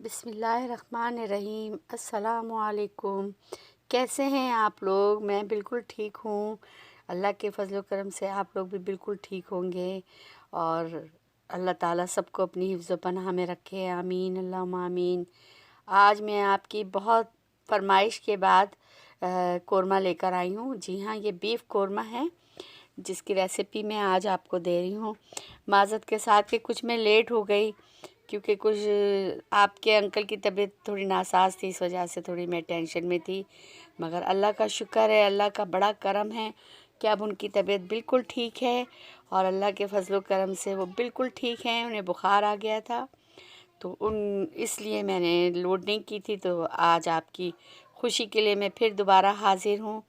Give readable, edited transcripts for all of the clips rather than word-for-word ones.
बिस्मिल्लाहिर्रहमानिर्रहीम। अस्सलामुअलैकुम। कैसे हैं आप लोग? मैं बिल्कुल ठीक हूँ। अल्लाह के फजल करम से आप लोग भी बिल्कुल ठीक होंगे और अल्लाह ताला सबको अपनी हिफ्ज़ पनाह में रखे। आमीन अल्लाहुम्मा आमीन। आज मैं आपकी बहुत फरमाइश के बाद कोरमा लेकर आई हूँ। जी हाँ, ये बीफ कोरमा है जिसकी रेसिपी मैं आज आपको दे रही हूँ। माज़रत के साथ कि कुछ मैं लेट हो गई क्योंकि कुछ आपके अंकल की तबीयत थोड़ी नासाज थी, इस वजह से थोड़ी मैं टेंशन में थी। मगर अल्लाह का शुक्र है, अल्लाह का बड़ा करम है कि अब उनकी तबीयत बिल्कुल ठीक है और अल्लाह के फजल करम से वो बिल्कुल ठीक हैं। उन्हें बुखार आ गया था तो इसलिए मैंने लोड नहीं की थी। तो आज आपकी खुशी के लिए मैं फिर दोबारा हाज़िर हूँ।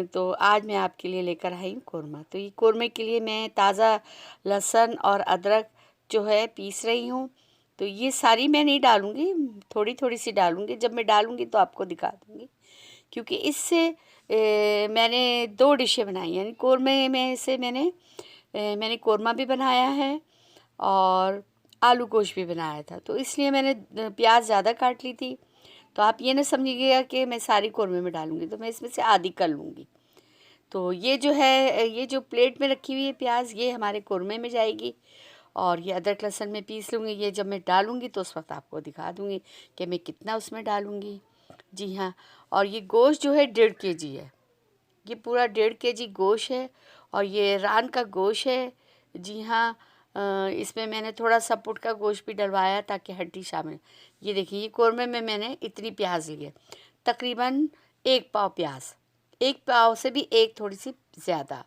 तो आज मैं आपके लिए लेकर आई हूँ कोरमा। तो ये कोरमे के लिए मैं ताज़ा लहसुन और अदरक जो है पीस रही हूँ। तो ये सारी मैं नहीं डालूँगी, थोड़ी थोड़ी सी डालूँगी। जब मैं डालूँगी तो आपको दिखा दूँगी, क्योंकि इससे मैंने 2 डिशें बनाई। यानी कोरमे में से मैंने कोरमा भी बनाया है और आलू गोश्त भी बनाया था। तो इसलिए मैंने प्याज ज़्यादा काट ली थी। तो आप ये ना समझिएगा कि मैं सारी कोरमे में डालूँगी, तो मैं इसमें से आधी कर लूँगी। तो ये जो है, ये जो प्लेट में रखी हुई है प्याज, ये हमारे कोरमे में जाएगी और ये अदरक लहसुन में पीस लूँगी। ये जब मैं डालूँगी तो उस वक्त आपको दिखा दूँगी कि मैं कितना उसमें डालूँगी। जी हाँ, और ये गोश्त जो है 1.5 केजी है। ये पूरा 1.5 केजी गोश्त है और ये रान का गोश्त है। जी हाँ, इसमें मैंने थोड़ा सा पुट का गोश्त भी डलवाया ताकि हड्डी शामिल। ये देखिए, ये कोरमे में मैंने इतनी प्याज ली है, तकरीबन 1 पाव प्याज, 1 पाव से भी एक थोड़ी सी ज़्यादा।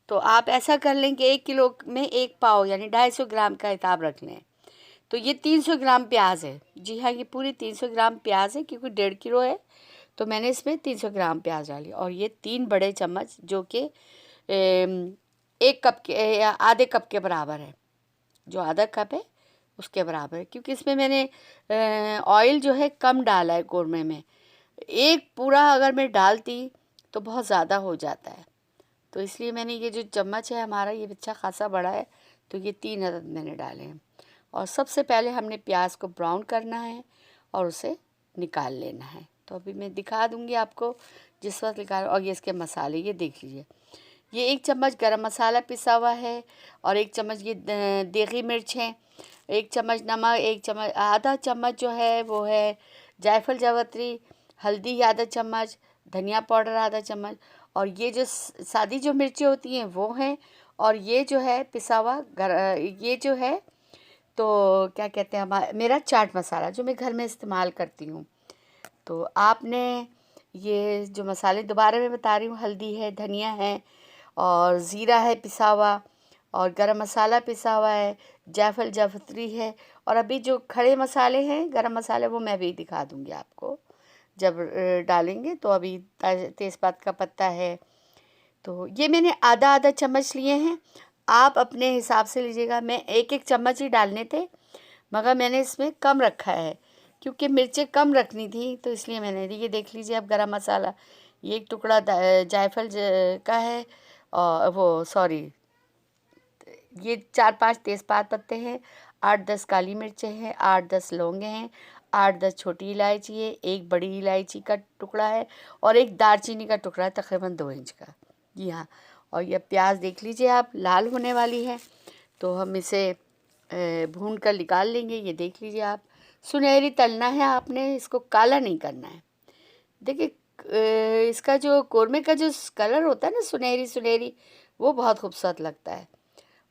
तो आप ऐसा कर लें कि 1 किलो में 1 पाव यानी 250 ग्राम का हिसाब रख लें। तो ये 300 ग्राम प्याज है। जी हाँ, ये पूरी 300 ग्राम प्याज है क्योंकि 1.5 किलो है तो मैंने इसमें 300 ग्राम प्याज डाली। और ये 3 बड़े चम्मच जो कि 1 कप के या आधे कप के बराबर है, जो आधा कप है उसके बराबर है, क्योंकि इसमें मैंने ऑयल जो है कम डाला है कोरमे में। एक पूरा अगर मैं डालती तो बहुत ज़्यादा हो जाता है, तो इसलिए मैंने ये जो चम्मच है हमारा, ये अच्छा खासा बड़ा है, तो ये 3 अदद मैंने डाले हैं। और सबसे पहले हमने प्याज को ब्राउन करना है और उसे निकाल लेना है। तो अभी मैं दिखा दूंगी आपको जिस वक्त निकाल। और ये इसके मसाले ये देख लीजिए, ये 1 चम्मच गरम मसाला पिसा हुआ है और 1 चम्मच ये देगी मिर्च है, 1 चम्मच नमक, 1 चम्मच, आधा चम्मच जो है वो है जायफल जावित्री, हल्दी आधा चम्मच, धनिया पाउडर आधा चम्मच, और ये जो सादी जो मिर्चें होती हैं वो हैं, और ये जो है पिसा हुआ ये जो है तो क्या कहते हैं, मेरा चाट मसाला जो मैं घर में इस्तेमाल करती हूँ। तो आपने ये जो मसाले दोबारा मैं बता रही हूँ, हल्दी है, धनिया है और ज़ीरा है पिसा हुआ, और गरम मसाला पिसा हुआ है, जायफल जावित्री है, और अभी जो खड़े मसाले हैं गरम मसाले वो मैं भी दिखा दूँगी आपको जब डालेंगे। तो अभी तेज़पात का पत्ता है। तो ये मैंने आधा आधा चम्मच लिए हैं, आप अपने हिसाब से लीजिएगा। मैं 1 चम्मच ही डालने थे मगर मैंने इसमें कम रखा है क्योंकि मिर्चें कम रखनी थी, तो इसलिए मैंने। ये देख लीजिए आप, गरम मसाला ये 1 टुकड़ा जायफल का है, और वो सॉरी, ये 4-5 तेज़पात पत्ते हैं, 8-10 काली मिर्चें हैं, 8-10 लौंगे हैं, 8-10 छोटी इलायची है, 1 बड़ी इलायची का टुकड़ा है और 1 दालचीनी का टुकड़ा है, तकरीबन 2 इंच का। जी हाँ, और ये प्याज देख लीजिए आप, लाल होने वाली है, तो हम इसे भून कर निकाल लेंगे। ये देख लीजिए आप, सुनहरी तलना है आपने, इसको काला नहीं करना है। देखिए इसका जो कोरमे का जो कलर होता है ना, सुनहरी सुनहरी, वो बहुत खूबसूरत लगता है।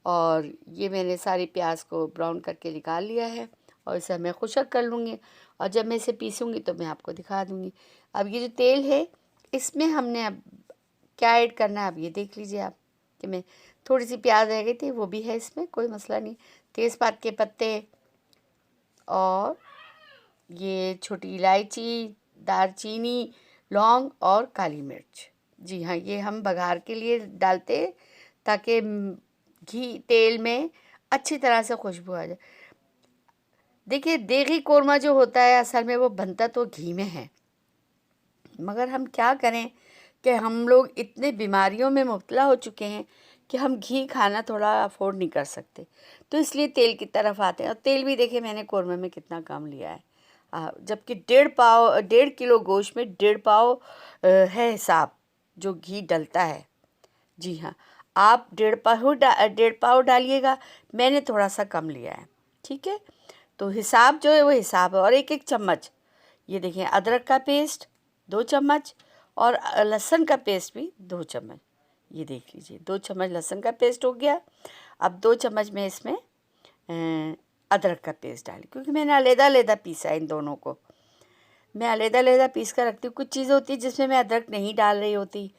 और ये मैंने सारी प्याज को ब्राउन करके निकाल लिया है और इसे मैं खुशक कर लूँगी, और जब मैं इसे पीसूँगी तो मैं आपको दिखा दूँगी। अब ये जो तेल है इसमें हमने अब क्या ऐड करना है, अब ये देख लीजिए आप कि मैं थोड़ी सी प्याज रह गई थी, वो भी है इसमें, कोई मसला नहीं। तेज़पात के पत्ते और ये छोटी इलायची, दालचीनी, लौंग और काली मिर्च। जी हाँ, ये हम बघार के लिए डालते ताकि घी तेल में अच्छी तरह से खुशबू आ जाए। देखिए देगी कोरमा जो होता है असल में वो बनता तो घी में है, मगर हम क्या करें कि हम लोग इतने बीमारियों में मुब्तला हो चुके हैं कि हम घी खाना थोड़ा अफोर्ड नहीं कर सकते, तो इसलिए तेल की तरफ आते हैं। और तेल भी देखिए मैंने कोरमे में कितना कम लिया है, जबकि 1.5 किलो गोश्त में 1.5 पाव है हिसाब जो घी डलता है। जी हाँ, आप 1.5 पाव डालिएगा, मैंने थोड़ा सा कम लिया है, ठीक है। तो हिसाब जो है वो हिसाब है। और 1-1 चम्मच ये देखिए अदरक का पेस्ट 2 चम्मच, और लहसुन का पेस्ट भी 2 चम्मच। ये देख लीजिए 2 चम्मच लहसुन का पेस्ट हो गया। अब 2 चम्मच में इसमें अदरक का पेस्ट डाली, क्योंकि मैंने अलग-अलग पीसा है इन दोनों को। मैं अलग-अलग पीस कर रखती हूँ। कुछ चीज़ें होती है जिसमें मैं अदरक नहीं डाल रही होती,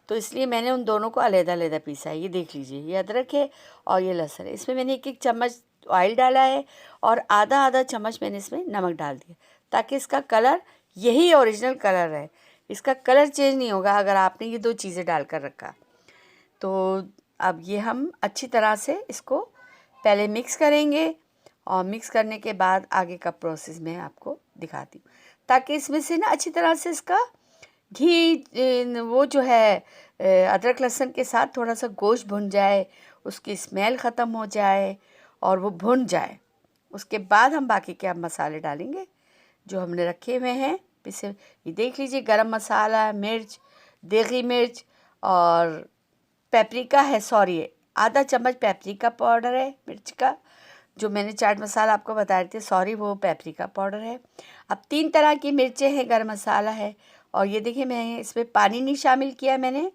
तो इसलिए मैंने उन दोनों को अलग-अलग पीसा है। ये देख लीजिए, ये अदरक है और ये लहसुन है। इसमें मैंने 1-1 चम्मच ऑयल डाला है और आधा-आधा चम्मच मैंने इसमें नमक डाल दिया, ताकि इसका कलर यही ओरिजिनल कलर है। इसका कलर चेंज नहीं होगा अगर आपने ये 2 चीज़ें डाल कर रखा। तो अब ये हम अच्छी तरह से इसको पहले मिक्स करेंगे, और मिक्स करने के बाद आगे का प्रोसेस मैं आपको दिखाती हूँ, ताकि इसमें से ना अच्छी तरह से इसका घी वो जो है अदरक लहसुन के साथ थोड़ा सा गोश्त भुन जाए, उसकी स्मेल ख़त्म हो जाए और वो भुन जाए। उसके बाद हम बाकी के अब मसाले डालेंगे जो हमने रखे हुए हैं पिसे। ये देख लीजिए, गरम मसाला, मिर्च, देगी मिर्च और पेपरिका है, सॉरी आधा चम्मच पेपरिका पाउडर है मिर्च का, जो मैंने चाट मसाला आपको बता रही थी, सॉरी वो पेपरिका पाउडर है। अब 3 तरह की मिर्चें हैं, गरम मसाला है, और ये देखिए मैं इसमें पानी नहीं शामिल किया मैंने।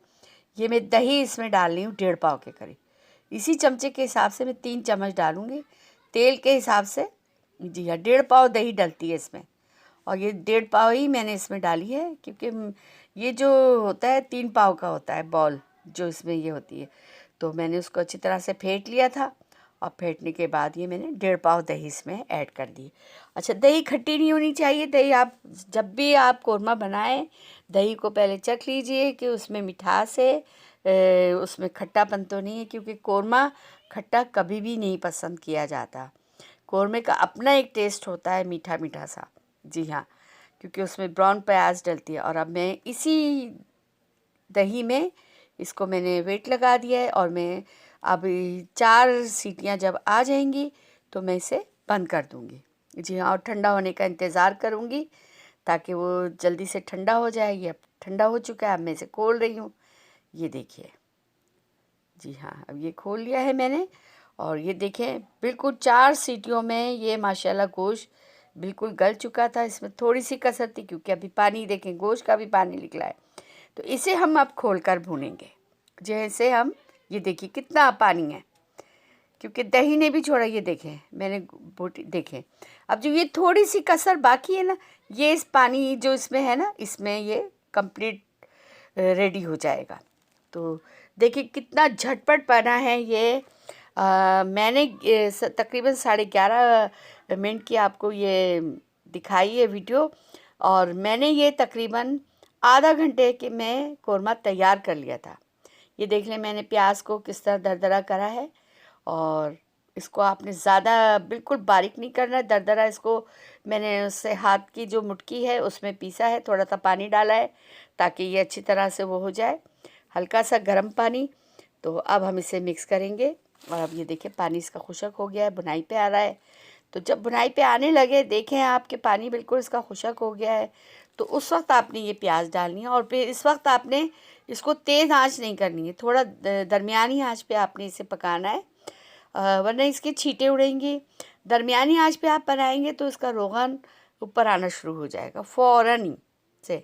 ये मैं दही इसमें डाल रही हूँ 1.5 पाव के करीब। इसी चमचे के हिसाब से मैं 3 चम्मच डालूँगी, तेल के हिसाब से। जी हाँ, 1.5 पाव दही डलती है इसमें, और ये 1.5 पाव ही मैंने इसमें डाली है, क्योंकि ये जो होता है 3 पाव का होता है बॉल जो इसमें ये होती है। तो मैंने उसको अच्छी तरह से फेंट लिया था, और फेंटने के बाद ये मैंने 1.5 पाव दही इसमें ऐड कर दी। अच्छा, दही खट्टी नहीं होनी चाहिए। दही आप जब भी आप कोरमा बनाएं, दही को पहले चख लीजिए कि उसमें मिठास है, उसमें खट्टापन तो नहीं है, क्योंकि कोरमा खट्टा कभी भी नहीं पसंद किया जाता। कोरमे का अपना एक टेस्ट होता है, मीठा मीठा सा। जी हाँ, क्योंकि उसमें ब्राउन प्याज डलती है। और अब मैं इसी दही में इसको मैंने वेट लगा दिया है, और मैं अब 4 सीटियां जब आ जाएंगी तो मैं इसे बंद कर दूंगी। जी हाँ, और ठंडा होने का इंतज़ार करूंगी ताकि वो जल्दी से ठंडा हो जाए। ये अब ठंडा हो चुका है, अब मैं इसे खोल रही हूँ। ये देखिए, जी हाँ, अब ये खोल लिया है मैंने, और ये देखें बिल्कुल 4 सीटियों में ये माशाल्लाह गोश्त बिल्कुल गल चुका था। इसमें थोड़ी सी कसर थी, क्योंकि अभी पानी देखें, गोश्त का भी पानी निकला है। तो इसे हम अब खोलकर भूनेंगे। जैसे हम ये देखिए कितना पानी है, क्योंकि दही ने भी छोड़ा। ये देखें मैंने बोटी देखें। अब जो ये थोड़ी सी कसर बाकी है ना, ये इस पानी जो इसमें है ना, इसमें ये कंप्लीट रेडी हो जाएगा। तो देखिए कितना झटपट बना है ये। मैंने तकरीबन 11:30 मिनट की आपको ये दिखाई है वीडियो, और मैंने ये तकरीबन आधा घंटे के में कोरमा तैयार कर लिया था। ये देख लें मैंने प्याज को किस तरह दरदरा करा है, और इसको आपने ज़्यादा बिल्कुल बारीक नहीं करना है, दरदरा। इसको मैंने उससे हाथ की जो मुट्ठी है उसमें पीसा है, थोड़ा सा पानी डाला है ताकि ये अच्छी तरह से वो हो जाए, हल्का सा गर्म पानी। तो अब हम इसे मिक्स करेंगे, और अब ये देखिए पानी इसका खुशक हो गया है, बुनाई पे आ रहा है। तो जब बुनाई पे आने लगे, देखें आपके पानी बिल्कुल इसका खुशक हो गया है, तो उस वक्त आपने ये प्याज डालनी है। और फिर इस वक्त आपने इसको तेज़ आंच नहीं करनी है, थोड़ा दरमियानी आंच पे आपने इसे पकाना है, वरना इसके छींटे उड़ेंगी। दरमियानी आंच पे आप बनाएंगे तो इसका रोगन ऊपर आना शुरू हो जाएगा फ़ौरन ही से।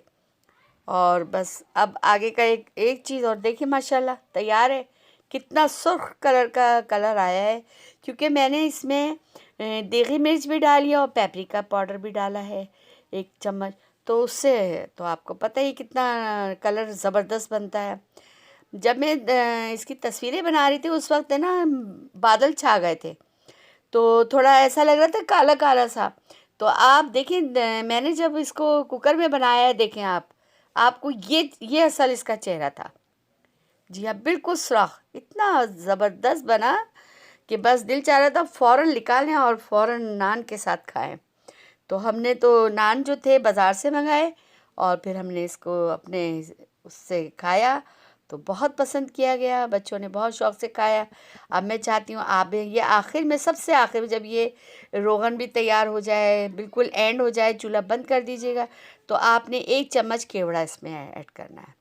और बस अब आगे का एक चीज़ और देखिए, माशाल्लाह तैयार है। कितना सुर्ख कलर का कलर आया है, क्योंकि मैंने इसमें देगी मिर्च भी डाली है और पेपरिका पाउडर भी डाला है 1 चम्मच। तो उससे तो आपको पता ही कितना कलर ज़बरदस्त बनता है। जब मैं इसकी तस्वीरें बना रही थी उस वक्त है ना, बादल छा गए थे, तो थोड़ा ऐसा लग रहा था काला काला सा। तो आप देखें, मैंने जब इसको कुकर में बनाया है, देखें आपको ये असल इसका चेहरा था। जी हाँ, बिल्कुल सुराख, इतना ज़बरदस्त बना कि बस दिल चाह रहा था फ़ौरन निकालें और फ़ौरन नान के साथ खाएं। तो हमने तो नान जो थे बाज़ार से मंगाए, और फिर हमने इसको अपने उससे खाया। तो बहुत पसंद किया गया, बच्चों ने बहुत शौक़ से खाया। अब मैं चाहती हूँ आप भी ये आखिर में, सबसे आखिर में जब ये रोगन भी तैयार हो जाए, बिल्कुल एंड हो जाए, चूल्हा बंद कर दीजिएगा, तो आपने 1 चम्मच केवड़ा इसमें ऐड करना है।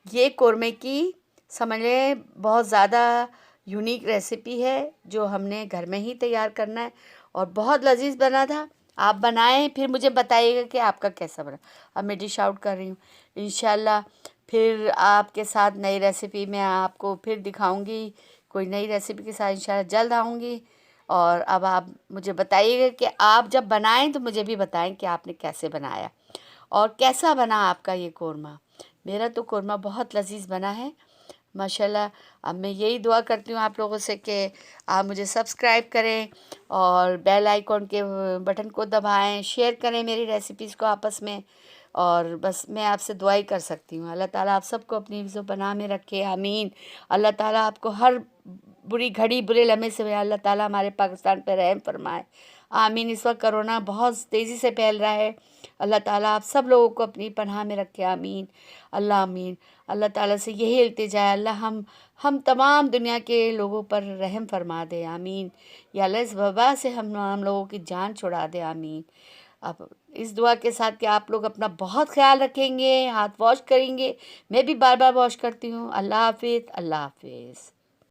ये कोरमे की समझ लें बहुत ज़्यादा यूनिक रेसिपी है जो हमने घर में ही तैयार करना है और बहुत लजीज बना था। आप बनाएं, फिर मुझे बताइएगा कि आपका कैसा बना। अब मैं डिश आउट कर रही हूँ। इंशाल्लाह फिर आपके साथ नई रेसिपी मैं आपको फिर दिखाऊंगी, कोई नई रेसिपी के साथ इंशाल्लाह जल्द आऊँगी। और अब आप मुझे बताइएगा कि आप जब बनाएं तो मुझे भी बताएं कि आपने कैसे बनाया और कैसा बना आपका ये कोरमा। मेरा तो कोरमा बहुत लजीज बना है माशाल्लाह। अब मैं यही दुआ करती हूँ आप लोगों से कि आप मुझे सब्सक्राइब करें और बेल आइकॉन के बटन को दबाएं, शेयर करें मेरी रेसिपीज़ को आपस में। और बस मैं आपसे दुआ ही कर सकती हूँ। अल्लाह ताला आप सबको अपनी हिफ्ज़ पनाह में रखे, आमीन। अल्लाह ताला आपको हर बुरी घड़ी, बुरे लम्हे से अल्लाह ताला हमारे पाकिस्तान पर रहम फरमाए, आमीन। इस वक्त कोरोना बहुत तेज़ी से फैल रहा है, अल्लाह ताला आप सब लोगों को अपनी पनाह में रखे, आमीन, अल्लाह आमीन। अल्लाह ताला से यही इल्तिजा है, अल्लाह हम तमाम दुनिया के लोगों पर रहम फरमा दे, आमीन। या अल्लाह इस वबा से हम लोगों की जान छुड़ा दे, आमीन। अब इस दुआ के साथ कि आप लोग अपना बहुत ख्याल रखेंगे, हाथ वॉश करेंगे, मैं भी बार बार वॉश करती हूँ। अल्लाह हाफिज़, अल्लाह हाफिज़।